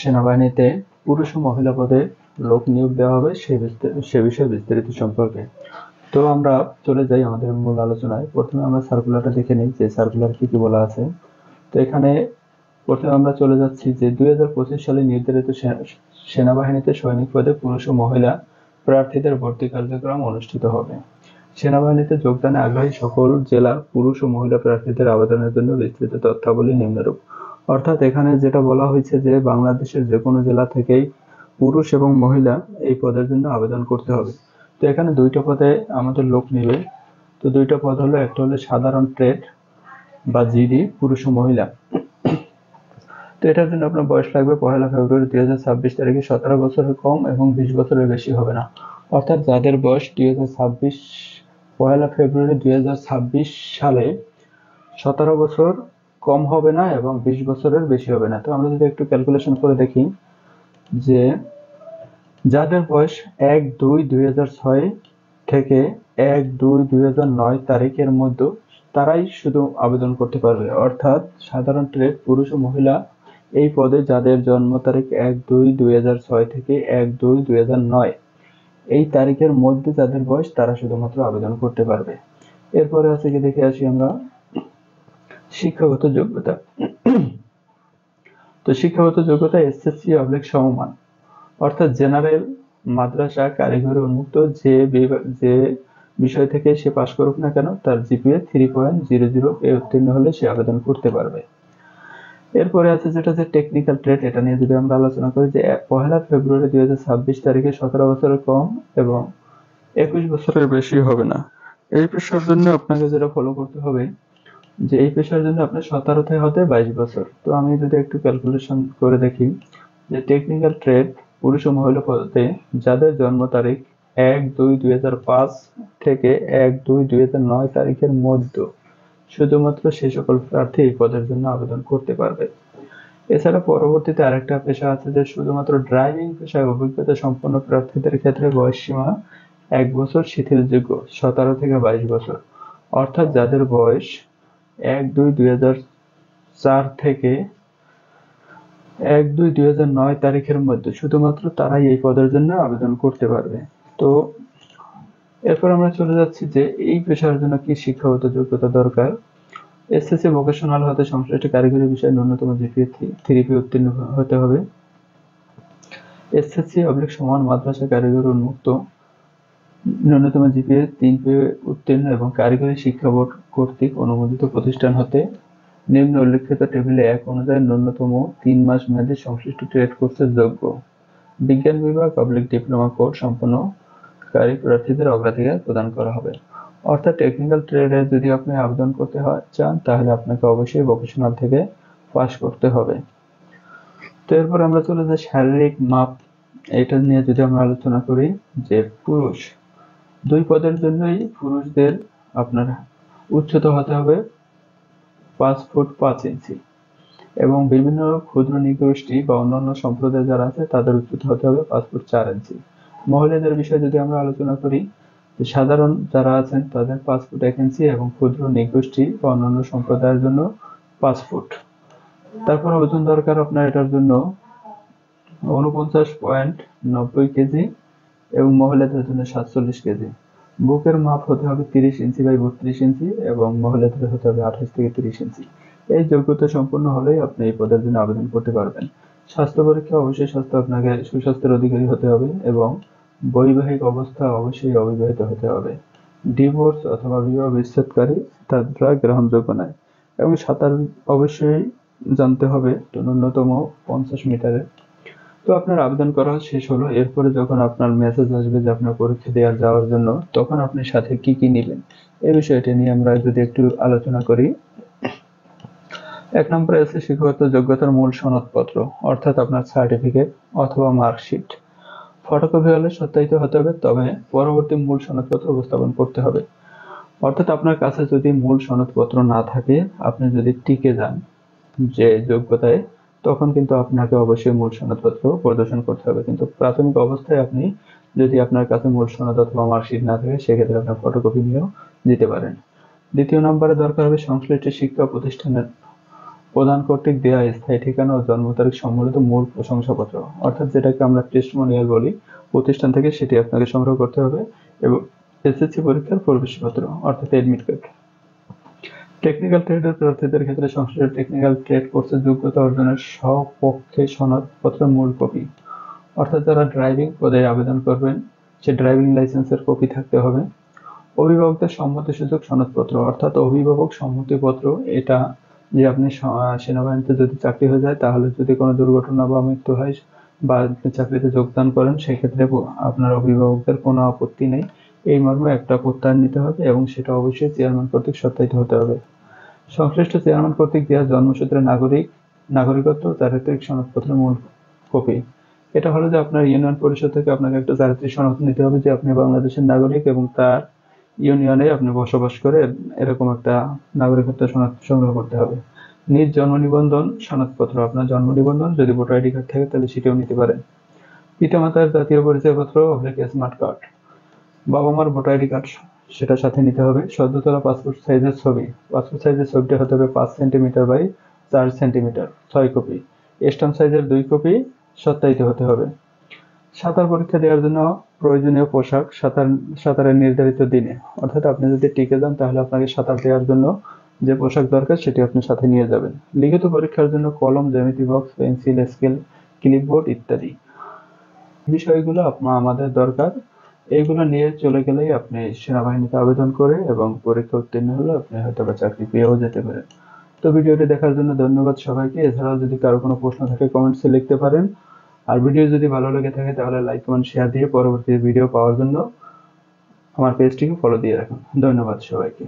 সেনাবাহিনীতে পুরুষ ও মহিলা পদে লোক নিয়োগ দেওয়া হবে সে বিষয়ে বিস্তারিত সম্পর্কে। তো আমরা চলে যাই আমাদের মূল আলোচনায়। প্রথমে আমরা সার্কুলারটা দেখে নিই যে সার্কুলার কি বলা আছে। তো এখানে প্রথমে আমরা চলে যাচ্ছি যে 2025 সালে নির্ধারিত সেনাবাহিনীতে সৈনিক পদে পুরুষ ও মহিলা প্রার্থীদের ভর্তি কার্যক্রম অনুষ্ঠিত হবে। সেনাবাহিনীতে যোগদানে আগ্রহী সকল জেলার পুরুষ ও মহিলা প্রার্থীদের আবেদনের জন্য বিস্তৃত তথ্যাবলী নিম্নরূপ। অর্থাৎ এখানে যেটা বলা হয়েছে যে বাংলাদেশের যে কোনো জেলা থেকেই পুরুষ এবং মহিলা এই পদের জন্য আবেদন করতে হবে। তো এখানে দুইটা পদে আমাদের লোক নেবে। তো দুইটা পদ হলো, একটা হলো সাধারণ ট্রেড বা জিডি, পুরুষ ও মহিলা। তো এটার জন্য আপনার বয়স লাগবে 1 ফেব্রুয়ারি 2026 তারিখে 17 বছরের কম এবং 20 বছরের বেশি হবে না। অর্থাৎ যাদের বয়স 1 ফেব্রুয়ারি 2026 সালে 17 বছর কম হবে না এবং 20 বছরের বেশি হবে না। তো আমরা যদি একটু ক্যালকুলেশন করে দেখি যে যাদের বয়স 1/2/2006 থেকে 1/2/2009 তারিখের মধ্যে তারাই শুধু আবেদন করতে পারবে। অর্থাৎ সাধারণ ট্রেড পুরুষ ও মহিলা এই পদে যাদের জন্ম তারিখ 1/2/2006 থেকে 1/2/2009 এই তারিখের মধ্যে যাদের বয়স তারা শুধুমাত্র আবেদন করতে পারবে। এরপরে আছে কি দেখে আসি আমরা শিক্ষাগত যোগ্যতা। তো শিক্ষাগত যোগ্যতা SSC সমমান, অর্থাৎ জেনারেল, মাদ্রাসা, কারিগরি উন্মুক্ত যে বিষয় থেকে সে পাশ করুক না কেন তার জিপিএ 3.00 উত্তীর্ণ হলে সে আবেদন করতে পারবে। এরপরে আছে যেটা যে টেকনিক্যাল ট্রেড। এটা নিয়ে যদি আমরা আলোচনা করি যে 1 ফেব্রুয়ারি 2026 তারিখে 17 বছরের কম এবং 21 বছরের বেশি হবে না। এই পেশার জন্য আপনাকে যেটা ফলো করতে হবে যে এই পেশার জন্য আপনার 17 থেকে হতে 22 বছর। তো আমি যদি একটু ক্যালকুলেশন করে দেখি যে টেকনিক্যাল ট্রেড পুরুষ ও মহিলা পদে যাদের জন্ম তারিখ 1/2/2005 থেকে 1/2/2009 তারিখের মধ্যে শুধুমাত্র সেই সকল প্রার্থী এই পদের জন্য আবেদন করতে পারবে। এছাড়া পরবর্তীতে আরেকটা পেশা আছে যে শুধুমাত্র ড্রাইভিং পেশায় অভিজ্ঞতা সম্পন্ন প্রার্থীদের ক্ষেত্রে বয়সসীমা 1 বছর শিথিলযোগ্য 17 থেকে 22 বছর। অর্থাৎ যাদের বয়স 1/2/2004 থেকে 1/2/2009 তারিখের মধ্যে শুধুমাত্র তারাই এই পদের জন্য আবেদন করতে পারবে। তো এরপর আমরা চলে যাচ্ছি যে এই পেশার জন্য কি শিক্ষাগত যোগ্যতা দরকার। এসএসসি ভোকেশনাল হতে সংশ্লিষ্ট কারিগরি বিষয়ে ন্যূনতম জিপিএ 3 উত্তীর্ণ হতে হবে। SSC/সমান মাদ্রাসা কারিগরি উন্মুক্ত ন্যূনতম জিপিএ 3 উত্তীর্ণ এবং কারিগরি শিক্ষা বোর্ড কর্তৃক অনুমোদিত প্রতিষ্ঠান হতে নিম্ন উল্লেখিত টেবিলে 1 অনুযায়ী ন্যূনতম 3 মাস মেয়াদী সংশ্লিষ্ট ট্রেড কোর্সের যোগ্য বিজ্ঞান বিভাগ ডিপ্লোমা কোর্স সম্পন্নকারী প্রার্থীদের অগ্রাধিকার প্রদান করা হবে। অর্থাৎ টেকনিক্যাল ট্রেডে যদি আপনি আবেদন করতে চান তাহলে আপনাকে অবশ্যই ভোকেশনাল থেকে পাশ করতে হবে। তো এরপর আমরা চলে যাই শারীরিক মাপ। এটা নিয়ে যদি আমরা আলোচনা করি যে পুরুষ 2 পদের জন্যই পুরুষদের আপনার উচ্চতা হতে হবে 5 ফুট 5 ইঞ্চি এবং বিভিন্ন ক্ষুদ্র নৃগোষ্ঠী বা অন্যান্য সম্প্রদায় যারা আছে তাদের উচ্চতা হতে হবে 5 ফুট 4 ইঞ্চি। মহিলাদের বিষয়ে যদি আমরা আলোচনা করি সাধারণ যারা আছেন তাদের 5 ফুট 1 ইঞ্চি এবং ক্ষুদ্র নৃগোষ্ঠী বা অন্যান্য সম্প্রদায়ের জন্য 5 ফুট। তারপর ওজন দরকার আপনার এটার জন্য 49.90 কেজি এবং মহিলাদের জন্য 47 কেজি। বুকের মাপ হতে হবে 30 ইঞ্চি বাই 32 ইঞ্চি এবং মহিলাদের হতে হবে 28 থেকে 30 ইঞ্চি। এই যোগ্যতা সম্পন্ন হলেই আপনি এই পদের জন্য আবেদন করতে পারবেন। স্বাস্থ্য পরীক্ষা অবশ্যই আপনাকে সুস্বাস্থ্যের অধিকারী হতে হবে এবং বৈবাহিক অবস্থা অবশ্যই অবিবাহিত হতে হবে। ডিভোর্স অথবা বিবাহ বিচ্ছেদকারী তারা গ্রহণযোগ্য নয় এবং সাঁতার অবশ্যই জানতে হবে ন্যূনতম 50 মিটারের। তো আপনার আবেদন করা শেষ হলো। এরপরে যখন আপনার মেসেজ আসবে যে আপনার পরীক্ষা দেওয়ার যাওয়ার জন্য তখন আপনি সাথে কি কি নেবেন এই বিষয়টা নিয়ে আমরা যদি একটু আলোচনা করি। 1 নম্বরে আছে শিক্ষাগত যোগ্যতার মূল সনদপত্র, অর্থাৎ আপনার সার্টিফিকেট অথবা মার্কশিট। ফটোকপি হলে সত্যায়িত হতে হবে, তবে পরবর্তী মূল সনদপত্র উপস্থাপন করতে হবে। অর্থাৎ আপনার কাছে যদি মূল সনদপত্র না থাকে, আপনি যদি টিকে যান যে যোগ্যতায়, তখন কিন্তু আপনাকে অবশ্যই মূল সনদপত্র প্রদর্শন করতে হবে। কিন্তু প্রাথমিক অবস্থায় আপনি যদি আপনার কাছে মূল সনদ অথবা মার্কশিট না থাকে সেক্ষেত্রে আপনার ফটোকপি নিয়েও দিতে পারেন। 2 নম্বরে দরকার হবে সংশ্লিষ্ট শিক্ষা প্রতিষ্ঠানের প্রধান কর্তৃক দেওয়া স্থায়ী ঠিকানা ও জন্ম তারিখ সম্বলিত মূল প্রশংসাপত্র, অর্থাৎ যেটাকে আমরা টেস্টিমোনিয়াল বলি, প্রতিষ্ঠান থেকে সেটি আপনাকে সংগ্রহ করতে হবে। এবং এসএসসি পরীক্ষার প্রবেশপত্র অর্থাৎ এডমিট কার্ড। টেকনিক্যাল ট্রেডের প্রার্থীদের ক্ষেত্রে সংশ্লিষ্ট টেকনিক্যাল ট্রেড কোর্সের যোগ্যতা অর্জনের স্বপক্ষে সনদপত্রের মূল কপি, অর্থাৎ যারা ড্রাইভিং পদে আবেদন করবেন সে ড্রাইভিং লাইসেন্সের কপি থাকতে হবে। অভিভাবকদের সম্মতিসূচক সনদপত্র, অর্থাৎ অভিভাবক সম্মতিপত্র, এটা যে আপনি সেনাবাহিনীতে যদি চাকরি হয়ে যায়, তাহলে যদি কোনো দুর্ঘটনা বা মৃত্যু হয় বা আপনি চাকরিতে যোগদান করেন, সেক্ষেত্রে আপনার অভিভাবকদের কোনো আপত্তি নেই, এই মর্মে একটা প্রত্যয়ন নিতে হবে এবং সেটা অবশ্যই চেয়ারম্যান কর্তৃক সত্যায়িত হতে হবে। সংশ্লিষ্ট চেয়ারম্যান কর্তৃক দেওয়া জন্মসূত্রে নাগরিকত্ব চারিত্রিক সনদপত্রের মূল কপি। এটা হলো যে আপনার ইউনিয়ন পরিষদ থেকে আপনাকে একটা চারিত্রিক সনদ নিতে হবে যে আপনি বাংলাদেশের নাগরিক এবং তার ইউনিয়নে আপনি বসবাস করে, এরকম একটা নাগরিকত্ব সনদ সংগ্রহ করতে হবে। নিজ জন্ম নিবন্ধন সনদপত্র, আপনার জন্ম নিবন্ধন যদি ভোটার আইডি কার্ড থাকে তাহলে সেটাও নিতে পারেন। পিতামাতার জাতীয় পরিচয়পত্র স্মার্ট কার্ড, বাবা মার ভোটার আইডি কার্ড সেটা সাথে নিতে হবে। সদ্য তোলা পাসপোর্ট সাইজের ছবি, পাসপোর্ট সাইজের ছবিটা হতে হবে 5 সেন্টিমিটার বাই 4 সেন্টিমিটার, 6 কপি। স্ট্যাম্প সাইজের 2 কপি সত্যায়িত হতে হবে। সাঁতার পরীক্ষা দেওয়ার জন্য প্রয়োজনীয় পোশাক সাঁতারের নির্ধারিত দিনে, অর্থাৎ আপনি যদি টিকে যান তাহলে আপনাকে সাঁতার দেওয়ার জন্য যে পোশাক দরকার সেটি আপনি সাথে নিয়ে যাবেন। লিখিত পরীক্ষার জন্য কলম, জ্যামিতি বক্স, পেন্সিল, স্কেল, ক্লিপবোর্ড ইত্যাদি বিষয়গুলো আমাদের দরকার। এইগুলো নিয়ে চলে গেলেই আপনি সেনাবাহিনীতে আবেদন করে এবং পরীক্ষা উত্তীর্ণ হলে আপনি হয়তো বা চাকরি পেয়েও যেতে পারেন। তো ভিডিওটি দেখার জন্য ধন্যবাদ সবাইকে। এছাড়াও যদি কারো কোনো প্রশ্ন থাকে কমেন্টসে লিখতে পারেন। আর ভিডিও যদি ভালো লেগে থাকে তাহলে লাইক, কমেন্ট, শেয়ার দিয়ে পরবর্তী ভিডিও পাওয়ার জন্য আমার পেজটিকে ফলো দিয়ে রাখুন। ধন্যবাদ সবাইকে।